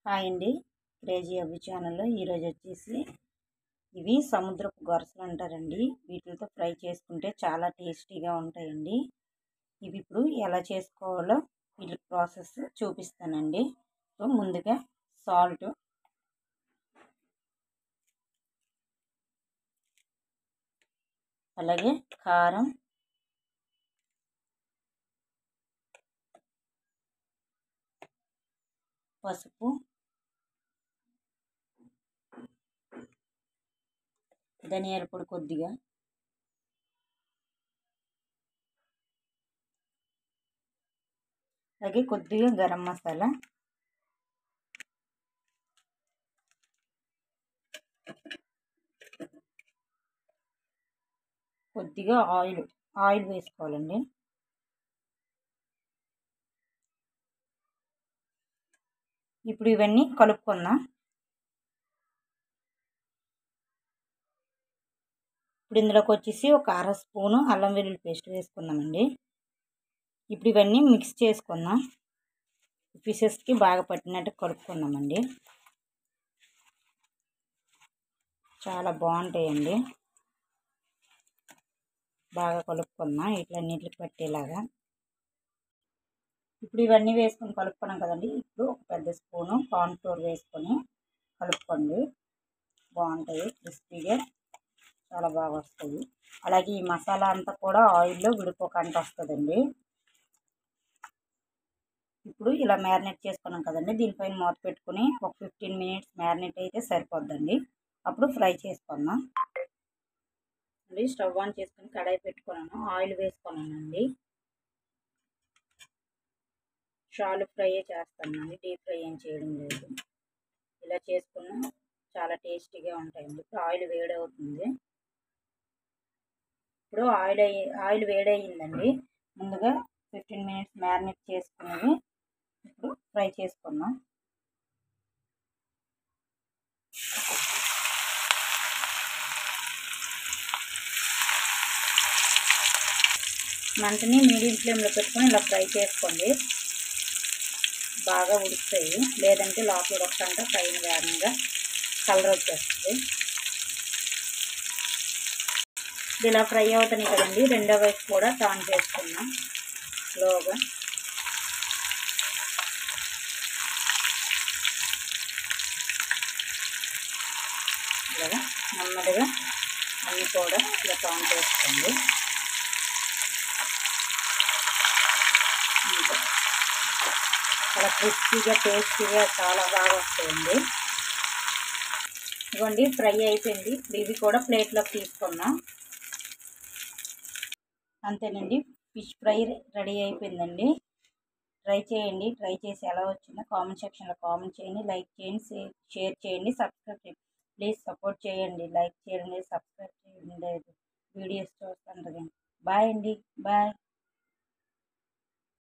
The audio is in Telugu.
హాయ్ అండి. క్రేజీ అవ్వి ఛానల్లో ఈరోజు వచ్చేసి ఇవి సముద్రపు గొరసలు అంటారండి. వీటితో ఫ్రై చేసుకుంటే చాలా టేస్టీగా ఉంటాయండి. ఇవి ఇప్పుడు ఎలా చేసుకోవాలో వీటి ప్రాసెస్ చూపిస్తానండి. సో ముందుగా సాల్ట్, అలాగే కారం, పసుపు, ధనియాల పొడి కొద్దిగా, అలాగే కొద్దిగా గరం మసాలా, కొద్దిగా ఆయిల్ వేసుకోవాలండి. ఇప్పుడు ఇవన్నీ కలుపుకుందాం. ఇప్పుడు ఇందులోకి వచ్చేసి ఒక అర స్పూను అల్లం వెల్లుల్లి పేస్ట్ వేసుకుందామండి. ఇప్పుడు ఇవన్నీ మిక్స్ చేసుకుందాం. పీసెస్కి బాగా పట్టినట్టు కలుపుకుందామండి. చాలా బాగుంటాయండి. బాగా కలుపుకుందాం ఇట్లన్నిటికి పట్టేలాగా. ఇప్పుడు ఇవన్నీ వేసుకొని కలుపుకున్నాం కదండి. ఇప్పుడు ఒక పెద్ద స్పూను కార్న్ ఫ్లోర్ వేసుకొని కలుపుకోండి. బాగుంటాయి, క్రిస్పీగా చాలా బాగా వస్తాయి. అలాగే ఈ మసాలా అంతా కూడా ఆయిల్లో విడిపోకుండా వస్తుందండి. ఇప్పుడు ఇలా మ్యారినేట్ చేసుకున్నాం కదండి, దీనిపైన మూత పెట్టుకుని ఒక 15 మినిట్స్ మ్యారినేట్ అయితే సరిపోద్దండి. అప్పుడు ఫ్రై చేసుకుందాం. స్టవ్ ఆన్ చేసుకుని కడాయి పెట్టుకున్నాను, ఆయిల్ వేసుకున్నానండి. షాలు ఫ్రై చేస్తానండి, డీప్ ఫ్రై ఏం చేయడం లేదు. ఇలా చేసుకున్నా చాలా టేస్టీగా ఉంటాయండి. ఇప్పుడు ఆయిల్ వేడవుతుంది. ఇప్పుడు ఆయిల్ వేడయిందండి. ముందుగా 15 మినిట్స్ మ్యారినేట్ చేసుకునేది ఇప్పుడు ఫ్రై చేసుకుందాం. మంటని మీడియం ఫ్లేమ్లో పెట్టుకొని ఇలా ఫ్రై చేసుకోండి. బాగా ఉడుకుతాయి, లేదంటే లోపల ఉడకంటే పైన వేగంగా కలర్ వచ్చేస్తుంది. ఇలా ఫ్రై అవుతున్నాయి కదండి, రెండో వైపు కూడా టర్న్ చేసుకున్నాం స్లోగా. ఇలాగా నెమ్మదిగా అన్నీ కూడా ఇలా టర్న్ చేసుకోండి. చాలా క్రిస్పీగా టేస్టీగా చాలా బాగా వస్తాయండి. ఇవ్వండి ఫ్రై అయిపోయింది. ఇప్పుడు ఇవి కూడా ప్లేట్లోకి తీసుకుందాం. అంతేనండి, ఫిష్ ఫ్రై రెడీ అయిపోయిందండి. ట్రై చేయండి. ట్రై చేసి ఎలా వచ్చిందో కామెంట్ సెక్షన్లో కామెంట్ చేయండి, లైక్ చేయండి, షేర్ చేయండి, సబ్స్క్రైబ్ చేయండి. ప్లీజ్ సపోర్ట్ చేయండి. లైక్ చేయండి, సబ్స్క్రైబ్ చేయండి, వీడియోస్ చూస్తుండగా. బాయ్ అండి, బాయ్.